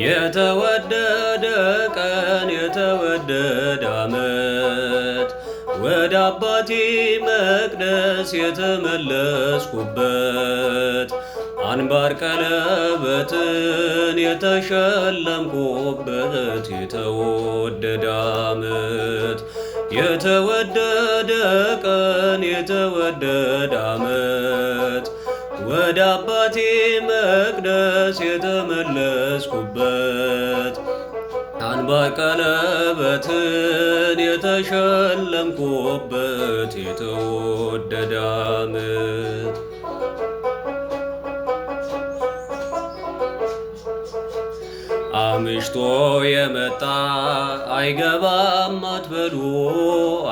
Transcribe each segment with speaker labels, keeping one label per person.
Speaker 1: የተወደደ ቀን የተወደደ ዓመት ወደ አባቴ መቅደስ የተመለስኩበት አንባር ቀለበትን የተሸለምኩበት የተወደደ ዓመት የተወደደ ቀን የተወደደ ዓመት ወደ አባቴ መቅደስ የተመለስኩበት አንባር ቀለበትን የተሸለምኩበት የተወደደ ዓመት አምሽቶ የመጣ አይገባም አትበሉ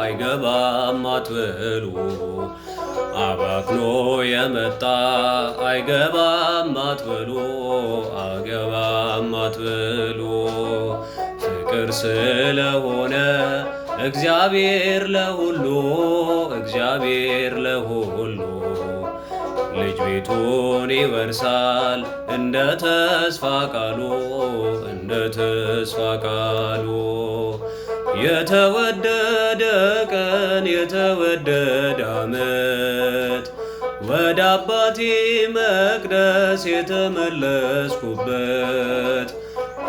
Speaker 1: አይገባም አትበሉ አባክኖ የመጣ አይገባም አትበሉ አይገባም አትበሉ ፍቅር ስለሆነ እግዚአብሔር ለሁሉ ልጅ ቤቱን ይወርሳል እንደ ተስፋ ቃሉ የተወደደ ቀን የተወደደ ዓመት ወደ አባቴ መቅደስ የተመለስኩበት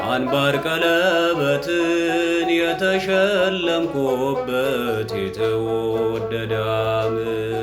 Speaker 1: አንባር ቀለበትን የተሸለምኩበት የተወደደ ዓመት